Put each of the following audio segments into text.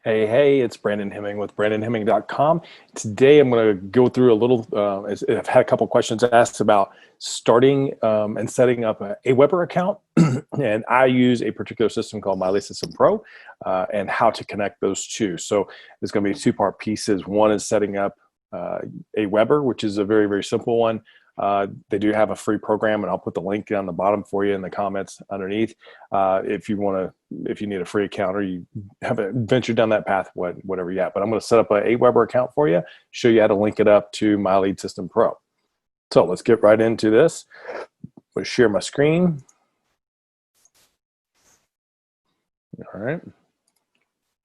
Hey, it's Brandon Hemming with BrandonHemming.com. Today I'm going to go through a little, I've had a couple questions asked about starting and setting up a Aweber account. And I use a particular system called MLSP Pro and how to connect those two. So there's going to be two-part pieces. One is setting up Aweber, which is a very, very simple one. They do have a free program, and I'll put the link down the bottom for you in the comments underneath. If you need a free account or you haven't ventured down that path, whatever yet. But I'm going to set up a Aweber account for you, show you how to link it up to My Lead System Pro. So let's get right into this. I'll share my screen. All right.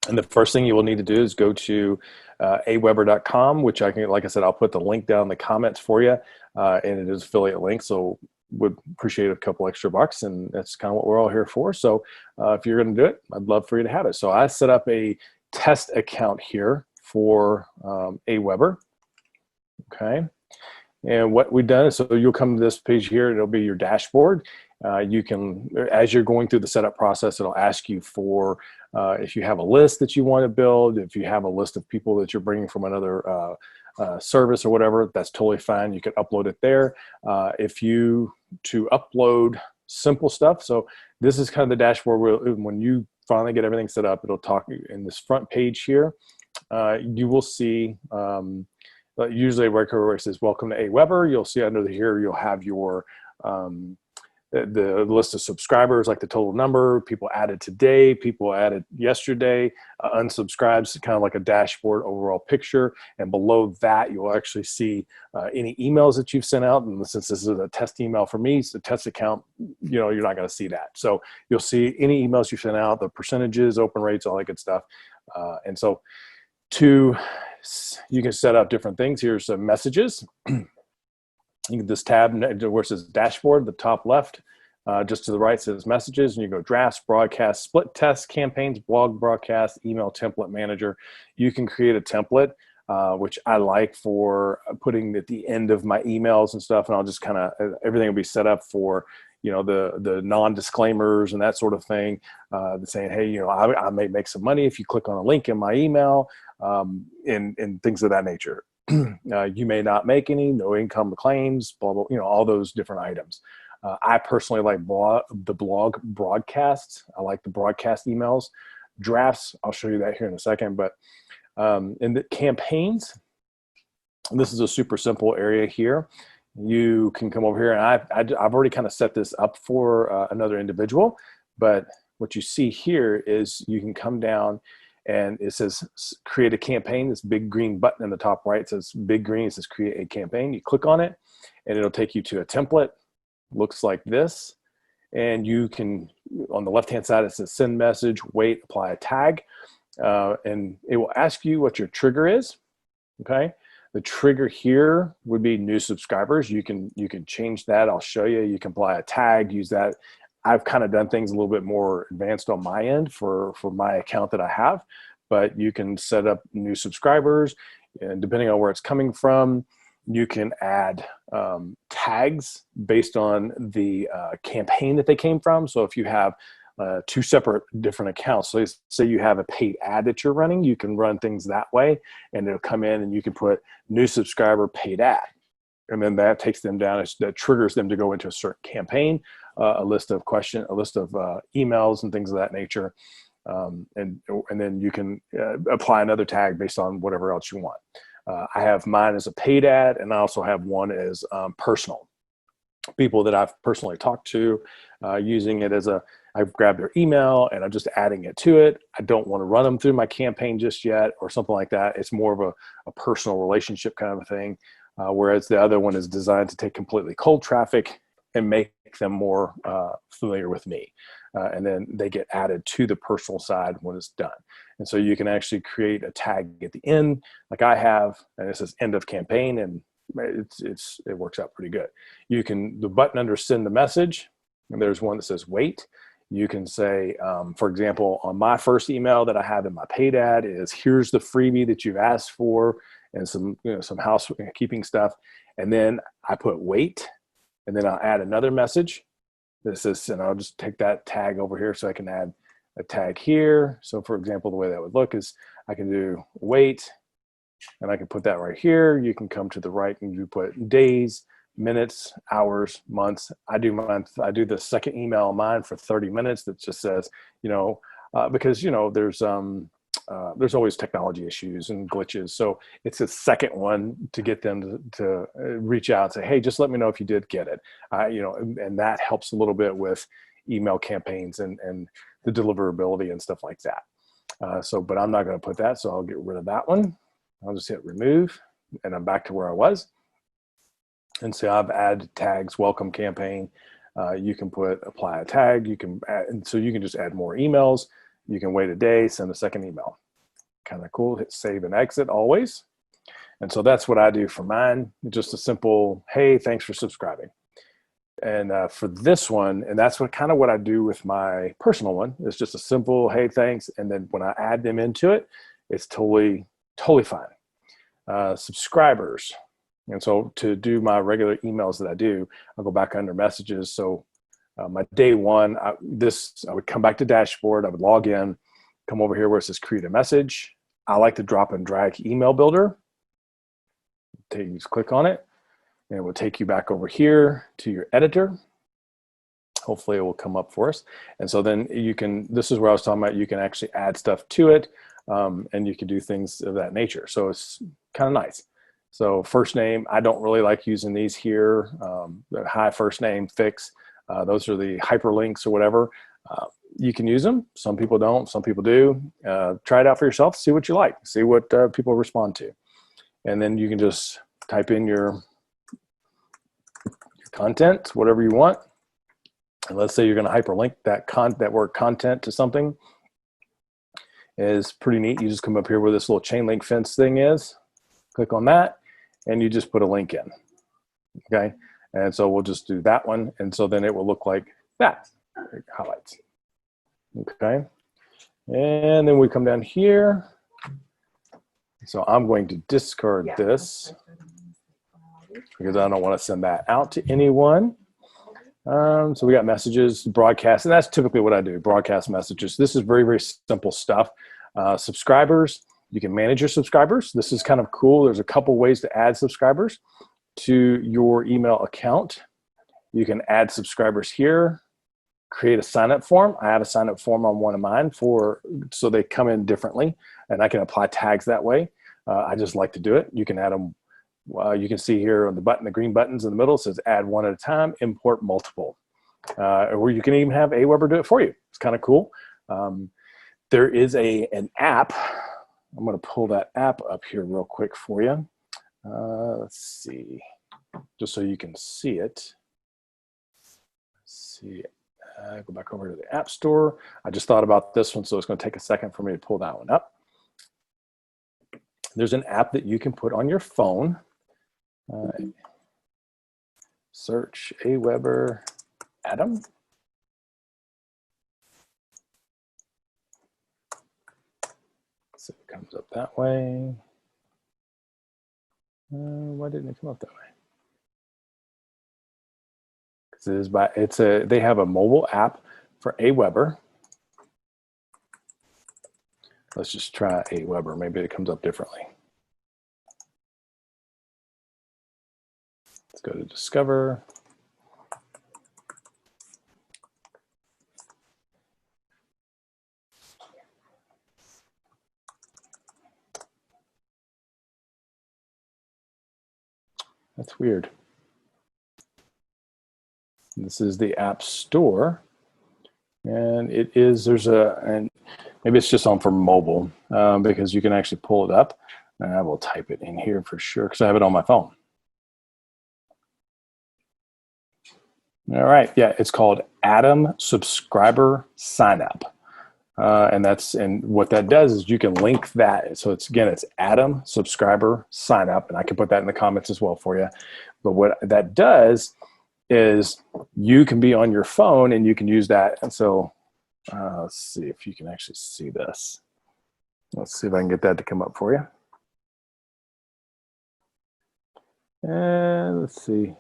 And the first thing you will need to do is go to aweber.com, which like I said, I'll put the link down in the comments for you. And it is affiliate link, so would appreciate a couple extra bucks, and that's kind of what we're all here for. So if you're going to do it, I'd love for you to have it. So I set up a test account here for Aweber. Okay. And what we've done is, so you'll come to this page here, it'll be your dashboard. You can, as you're going through the setup process, it'll ask you for if you have a list that you want to build, if you have a list of people that you're bringing from another service or whatever, that's totally fine. You can upload it there. To upload simple stuff. So this is kind of the dashboard where when you finally get everything set up, it'll talk in this front page here. You will see usually where it says welcome to Aweber, you'll see under here you'll have your the list of subscribers, like the total number, people added today, people added yesterday, unsubscribes, kind of like a dashboard overall picture. And below that, you'll actually see any emails that you've sent out. And since this is a test email for me, it's a test account, you're not going to see that. So you'll see any emails you sent out, the percentages, open rates, all that good stuff. And so you can set up different things. Here's some messages. You can this tab where it says dashboard, the top left, just to the right says messages, and you go drafts, broadcast, split test, campaigns, blog broadcast, email template manager. You can create a template, which I like for putting at the end of my emails and stuff, and I'll just kind of, everything will be set up for, the non-disclaimers and that sort of thing, saying, hey, I may make some money if you click on a link in my email, and things of that nature. You may not make any, no income claims, blah, blah, all those different items. I personally like the blog broadcasts. I like the broadcast emails. Drafts, I'll show you that here in a second. But in the campaigns, and this is a super simple area here. You can come over here, and I've already kind of set this up for another individual. But what you see here is you can come down, and it says create a campaign. This big green button in the top right says big green. It says create a campaign. You click on it, and it'll take you to a template. Looks like this. And you can, on the left-hand side, it says send message, wait, apply a tag. And it will ask you what your trigger is. Okay. The trigger here would be new subscribers. You can change that. I'll show you. You can apply a tag, use that. I've kind of done things a little bit more advanced on my end for my account that I have, but you can set up new subscribers, and depending on where it's coming from, you can add tags based on the campaign that they came from. So if you have two separate different accounts, so say you have a paid ad that you're running, you can run things that way, and it'll come in and you can put new subscriber paid ad. And then that takes them down, that triggers them to go into a certain campaign, a list of emails and things of that nature. And then you can apply another tag based on whatever else you want. I have mine as a paid ad, and I also have one as personal. People that I've personally talked to using it as I've grabbed their email and I'm just adding it to it. I don't want to run them through my campaign just yet or something like that. It's more of a personal relationship kind of a thing. Whereas the other one is designed to take completely cold traffic and make them more familiar with me. And then they get added to the personal side when it's done. And so you can actually create a tag at the end, like I have, and it says end of campaign, and it works out pretty good. You can, the button under send a message, and there's one that says wait. You can say, for example, on my first email that I have in my paid ad is here's the freebie that you've asked for and some housekeeping stuff. And then I put wait, and then I'll add another message that says, and I'll just take that tag over here so I can add a tag here. So for example, the way that would look is I can do wait, and I can put that right here. You can come to the right and you put days, minutes, hours, months. I do the second email on mine for 30 minutes that just says, because there's always technology issues and glitches. So it's a second one to get them to reach out and say, hey, just let me know if you did get it. And that helps a little bit with email campaigns and the deliverability and stuff like that. But I'm not going to put that, so I'll get rid of that one. I'll just hit remove, and I'm back to where I was. And so I've added tags, welcome campaign. You can put apply a tag. You can add, and so you can just add more emails. You can wait a day, send a second email. Kind of cool. Hit save and exit always. And so that's what I do for mine. Just a simple, hey, thanks for subscribing. And for this one, and that's what I do with my personal one. It's just a simple, hey, thanks. And then when I add them into it, it's totally fine. Subscribers. And so to do my regular emails that I do, I'll go back under messages. So my day one, I would come back to dashboard. I would log in, come over here where it says create a message. I like to drop and drag email builder. Just click on it, and it will take you back over here to your editor. Hopefully it will come up for us. And so then this is where I was talking about, you can actually add stuff to it, and you can do things of that nature. So it's kind of nice. So first name, I don't really like using these here. The hi first name fix. Those are the hyperlinks or whatever. You can use them. Some people don't, some people do. Try it out for yourself, see what you like, see what people respond to. And then you can just type in your content, whatever you want. And let's say you're going to hyperlink that word content to something. Is pretty neat. You just come up here where this little chain link fence thing is, click on that, and you just put a link in. Okay. And so we'll just do that one. And so then it will look like that. Highlights. Okay. And then we come down here. So I'm going to discard this because I don't want to send that out to anyone. So we got messages, broadcast, and that's typically what I do, broadcast messages. This is very, very simple stuff. Subscribers, you can manage your subscribers. This is kind of cool. There's a couple ways to add subscribers to your email account. You can add subscribers here, create a sign-up form. I have a sign-up form on one of mine so they come in differently, and I can apply tags that way. I just like to do it. You can add them. You can see here on the green buttons in the middle, it says add one at a time, import multiple. Or you can even have Aweber do it for you. It's kind of cool. There is an app. I'm going to pull that app up here real quick for you. Let's see, just so you can see it. Let's see, go back over to the App Store. I just thought about this one, so it's going to take a second for me to pull that one up. There's an app that you can put on your phone. Search Aweber Adam. So it comes up that way. Why didn't it come up that way? Because they have a mobile app for Aweber. Let's just try Aweber. Maybe it comes up differently. Let's go to Discover. That's weird. This is the App Store, and and maybe it's just on for mobile because you can actually pull it up, and I will type it in here for sure because I have it on my phone. All right, yeah, it's called Adam Subscriber Sign Up. And what that does is you can link that. So it's Adam Subscriber Sign Up, and I can put that in the comments as well for you. But what that does is you can be on your phone and you can use that. And so let's see if you can actually see this. Let's see if I can get that to come up for you. And let's see.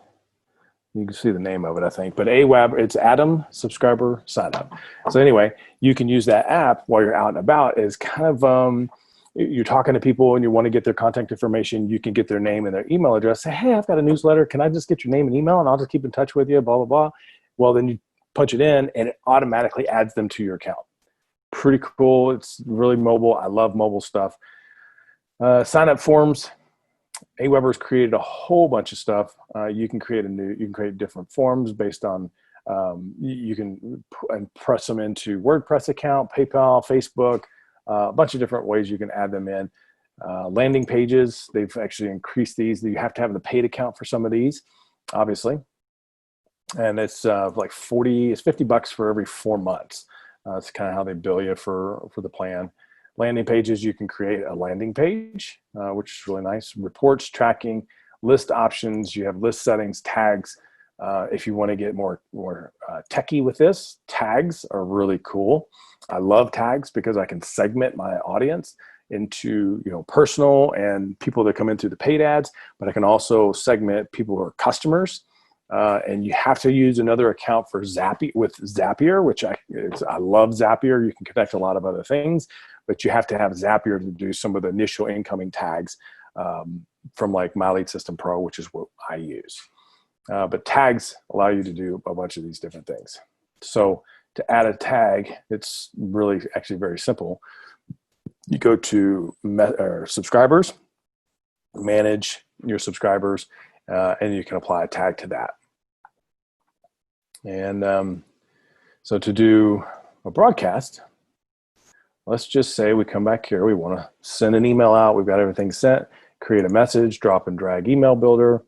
You can see the name of it, I think. But Aweber, it's Atom Subscriber Sign Up. So anyway, you can use that app while you're out and about as kind of, you're talking to people and you want to get their contact information. You can get their name and their email address. Say, hey, I've got a newsletter. Can I just get your name and email and I'll just keep in touch with you, blah, blah, blah. Well, then you punch it in and it automatically adds them to your account. Pretty cool. It's really mobile. I love mobile stuff. Sign up forms. Aweber's created a whole bunch of stuff. You can create different forms based on, you can press them into WordPress account, PayPal, Facebook, a bunch of different ways you can add them in. Landing pages, they've actually increased these. You have to have the paid account for some of these, obviously. And it's like it's $50 for every 4 months. That's kind of how they bill you for the plan. Landing pages, you can create a landing page, which is really nice. Reports, tracking, list options. You have list settings, tags. If you want to get more techie with this, tags are really cool. I love tags because I can segment my audience into personal and people that come in through the paid ads, but I can also segment people who are customers. And you have to use another account for Zapier, which I love Zapier. You can connect a lot of other things, but you have to have Zapier to do some of the initial incoming tags from like My Lead System Pro, which is what I use. But tags allow you to do a bunch of these different things. So to add a tag, it's really actually very simple. You go to subscribers, manage your subscribers, and you can apply a tag to that. And so to do a broadcast, let's just say we come back here. We want to send an email out. We've got everything sent. Create a message, drop and drag email builder.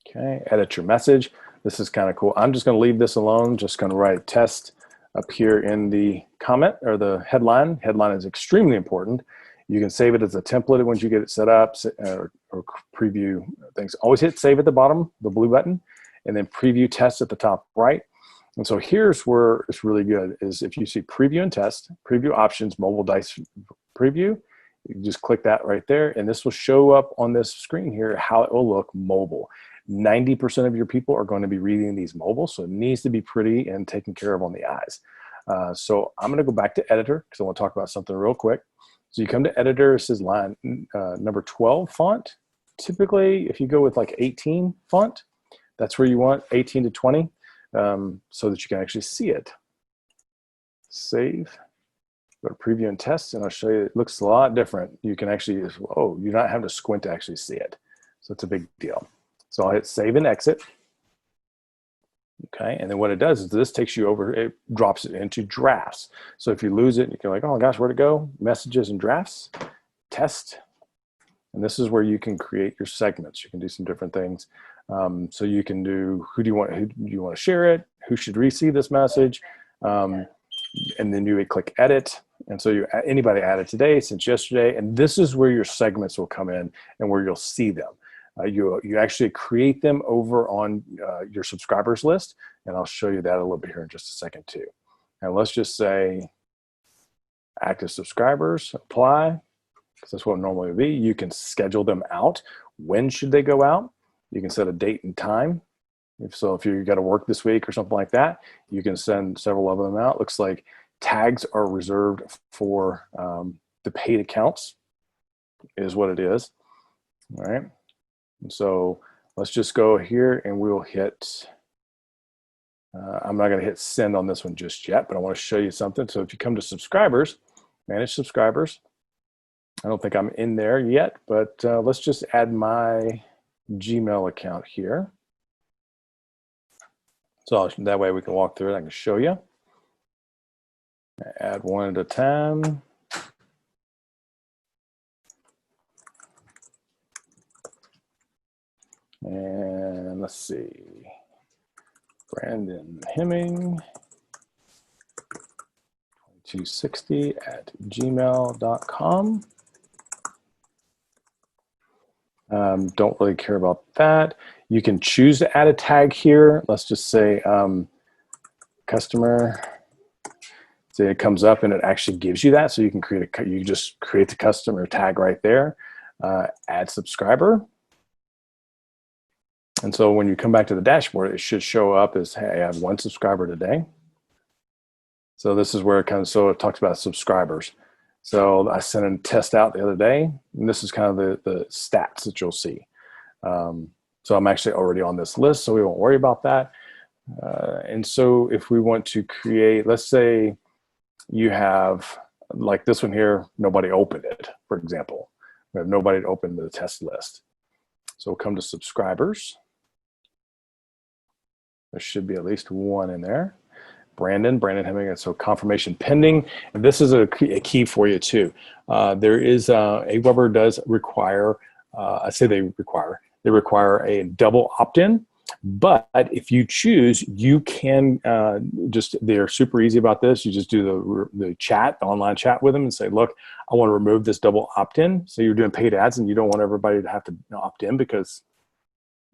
Okay, edit your message. This is kind of cool. I'm just going to leave this alone. Just going to write test up here in the comment or the headline. Headline is extremely important. You can save it as a template once you get it set up or preview things. Always hit save at the bottom, the blue button, and then preview test at the top right. And so here's where it's really good is if you see preview and test, preview options, mobile dice preview, you can just click that right there. And this will show up on this screen here, how it will look mobile. 90% of your people are going to be reading these mobile, so it needs to be pretty and taken care of on the eyes. So I'm going to go back to editor because I want to talk about something real quick. So you come to editor, it says line number 12 font. Typically, if you go with like 18 font, that's where you want 18 to 20 so that you can actually see it. Save, go to preview and test, and I'll show you, it looks a lot different. You can actually, you're not having to squint to actually see it. So it's a big deal. So I'll hit save and exit. Okay, and then what it does is this takes you over, it drops it into drafts. So if you lose it, you can like, oh gosh, where'd it go? Messages and drafts, test. And this is where you can create your segments. You can do some different things. So you can do, who do you want to share it? Who should receive this message? And then you would click edit. And so anybody added today, since yesterday, and this is where your segments will come in and where you'll see them. You actually create them over on your subscribers list, and I'll show you that a little bit here in just a second too. And let's just say active subscribers, apply, because that's what it normally would be. You can schedule them out. When should they go out? You can set a date and time. If you got to work this week or something like that, you can send several of them out. Looks like tags are reserved for the paid accounts is what it is. All right. So let's just go here and we'll hit, I'm not going to hit send on this one just yet, but I want to show you something. So if you come to subscribers, manage subscribers, I don't think I'm in there yet, but let's just add my Gmail account here. So that way we can walk through it. I can show you. Add one at a time. And let's see, Brandon Hemming, 2260 at gmail.com. Don't really care about that. You can choose to add a tag here. Let's just say customer. So it comes up and it actually gives you that. So you can you just create the customer tag right there. add subscriber. And so when you come back to the dashboard, it should show up as, hey, I have 1 subscriber today. So this is where it comes, so it talks about subscribers. So I sent a test out the other day, and this is kind of the stats that you'll see. So I'm actually already on this list, so we won't worry about that. And so if we want to create, let's say you have, like this one here, nobody opened it, for example. We have nobody to open the test list. So we'll come to subscribers. There should be at least 1 in there. Brandon Hemming, so confirmation pending. And this is a key for you too. There is, Aweber does require, I say they require a double opt-in, but if you choose, you can they're super easy about this. You just do the chat, the online chat with them and say, look, I want to remove this double opt-in. So you're doing paid ads and you don't want everybody to have to opt in because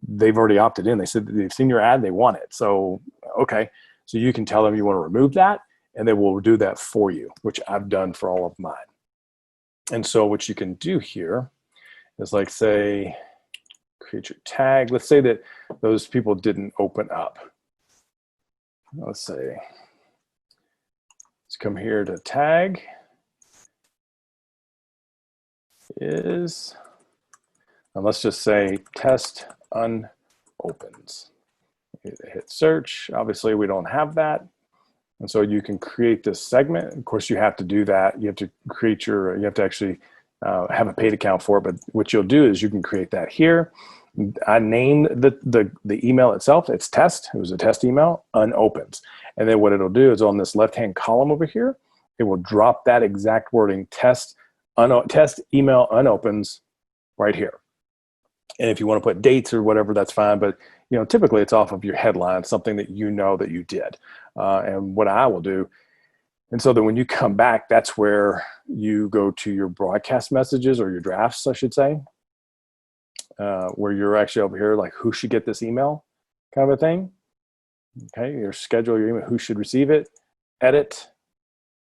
they've already opted in. They said they've seen your ad, they want it. So, okay. So you can tell them you want to remove that and they will do that for you, which I've done for all of mine. And so what you can do here is like say, create your tag. Let's say that those people didn't open up. Let's say, let's come here to tag is, and let's just say test unopens. Hit search. Obviously we don't have that. And so you can create this segment. Of course you have to do that. You have to create your, you have to actually have a paid account for it, but what you'll do is you can create that here. I named the email itself, it's test, it was a test email, unopens. And then what it'll do is on this left-hand column over here, it will drop that exact wording, test email unopens right here. And if you want to put dates or whatever, that's fine. But you know, typically it's off of your headline, something that you know that you did. And what I will do, and so that when you come back, that's where you go to your broadcast messages or your drafts, I should say, where you're actually over here, like who should get this email kind of a thing. Okay, your schedule, your email, who should receive it, edit,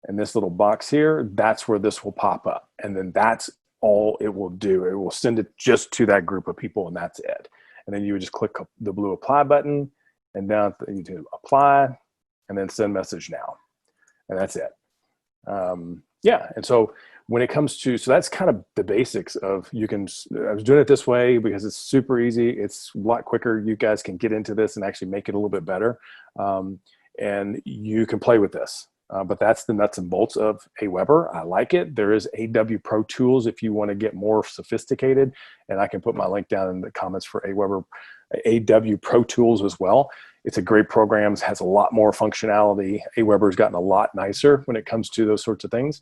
and this little box here, that's where this will pop up. And then that's all it will do. It will send it just to that group of people and that's it. And then you would just click the blue apply button and down you do apply and then send message now. And that's it. Yeah, and so when it comes to, so that's kind of the basics of I was doing it this way because it's super easy. It's a lot quicker. You guys can get into this and actually make it a little bit better. And you can play with this. But that's the nuts and bolts of Aweber. I like it. There is AW Pro Tools if you want to get more sophisticated. And I can put my link down in the comments for Aweber, AW Pro Tools as well. It's a great program, has a lot more functionality. Aweber's gotten a lot nicer when it comes to those sorts of things.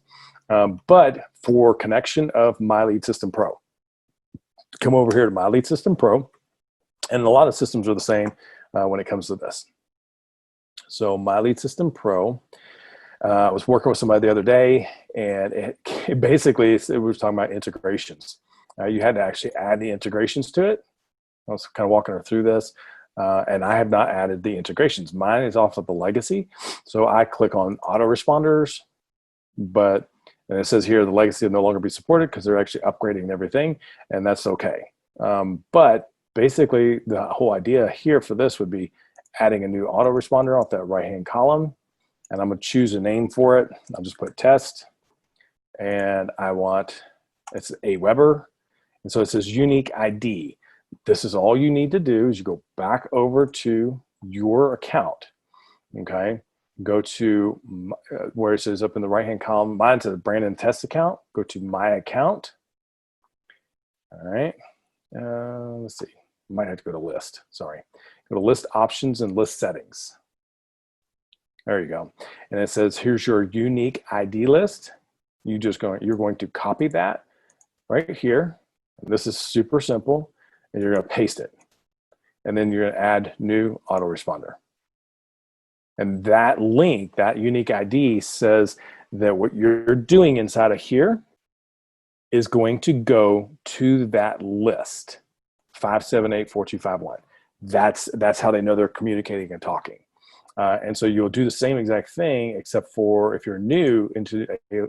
But for connection of My Lead System Pro, come over here to My Lead System Pro. And a lot of systems are the same when it comes to this. So My Lead System Pro, I was working with somebody the other day, and it basically, it was talking about integrations. You had to actually add the integrations to it. I was kind of walking her through this, and I have not added the integrations. Mine is off of the legacy, so I click on autoresponders, and it says here the legacy will no longer be supported because they're actually upgrading everything, and that's okay. But basically, the whole idea here for this would be adding a new autoresponder off that right-hand column. And I'm going to choose a name for it. I'll just put test. And it's Aweber. And so it says unique ID. This is all you need to do is you go back over to your account. Okay. Go to where it says up in the right-hand column, mine says Brandon test account. Go to my account. All right. Let's see. Might have to go to list. Sorry. Go to list options and list settings. There you go. And it says, here's your unique ID list. You're going to copy that right here. And this is super simple. And you're going to paste it. And then you're going to add new autoresponder. And that link, that unique ID says that what you're doing inside of here is going to go to that list, 5784251. That's how they know they're communicating and talking. And so you'll do the same exact thing, except for if you're new into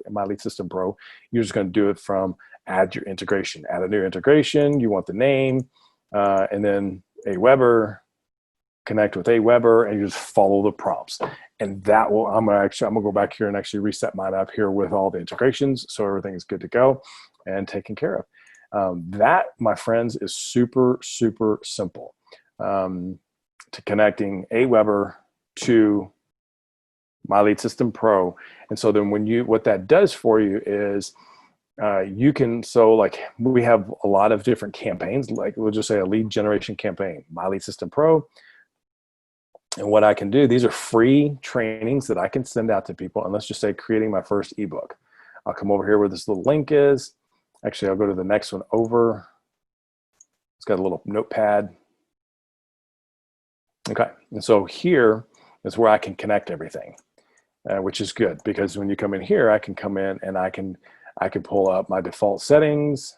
My Lead System Pro, you're just going to do it from add your integration, add a new integration. You want the name, and then Aweber, connect with Aweber, and you just follow the prompts. And that will, I'm gonna go back here and actually reset mine up here with all the integrations, so everything is good to go and taken care of. That, my friends, is super, super simple, to connecting Aweber to My Lead System Pro. And so then what that does for you is you can, so like we have a lot of different campaigns, like we'll just say a lead generation campaign, My Lead System Pro. And what I can do, these are free trainings that I can send out to people. And let's just say creating my first ebook. I'll come over here where this little link is. Actually, I'll go to the next one over. It's got a little notepad. Okay, and so here is where I can connect everything, which is good, because when you come in here, I can come in and I can pull up my default settings.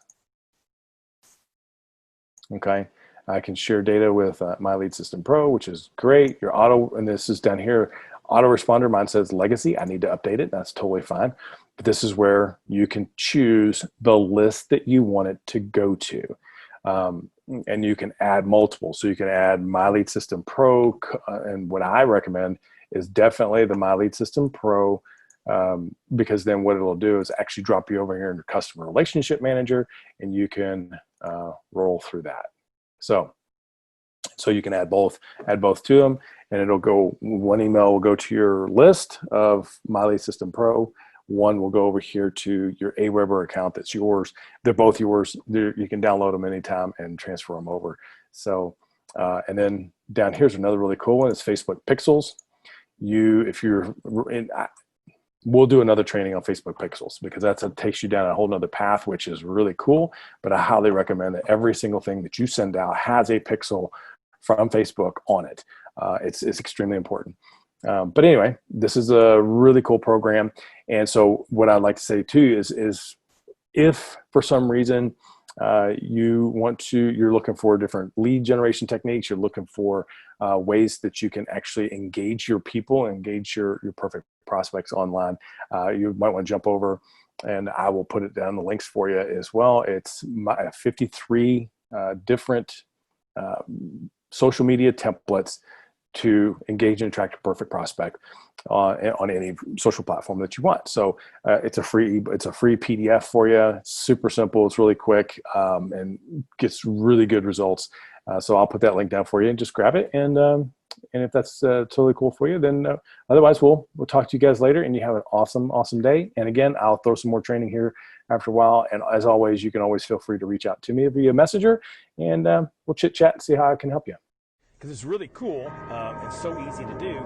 Okay, I can share data with My Lead System Pro, which is great. Your auto, and this is down here, autoresponder, mine says legacy. I need to update it. That's totally fine. But this is where you can choose the list that you want it to go to. And you can add multiple. So you can add My Lead System Pro, and what I recommend is definitely the My Lead System Pro, because then what it'll do is actually drop you over here in your customer relationship manager, and you can roll through that. So you can add both to them, and it'll go, one email will go to your list of My Lead System Pro. One will go over here to your Aweber account that's yours. They're both yours. You can download them anytime and transfer them over. So, and then down here's another really cool one. It's Facebook Pixels. We'll do another training on Facebook Pixels, because that takes you down a whole nother path, which is really cool. But I highly recommend that every single thing that you send out has a pixel from Facebook on it. It's extremely important. But anyway, this is a really cool program. And so what I'd like to say too is if for some reason you're looking for different lead generation techniques, you're looking for ways that you can actually engage your people, engage your perfect prospects online, you might want to jump over, and I will put it down the links for you as well. It's 53 different social media templates to engage and attract a perfect prospect on any social platform that you want. So it's a free PDF for you. It's super simple. It's really quick, and gets really good results. So I'll put that link down for you, and just grab it. And if that's totally cool for you, then otherwise we'll talk to you guys later, and you have an awesome day. And again, I'll throw some more training here after a while. And as always, you can always feel free to reach out to me via Messenger, and we'll chit chat and see how I can help you. Because it's really cool and so easy to do,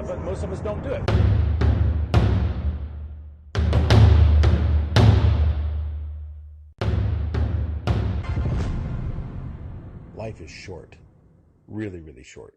but most of us don't do it. Life is short, really, really short.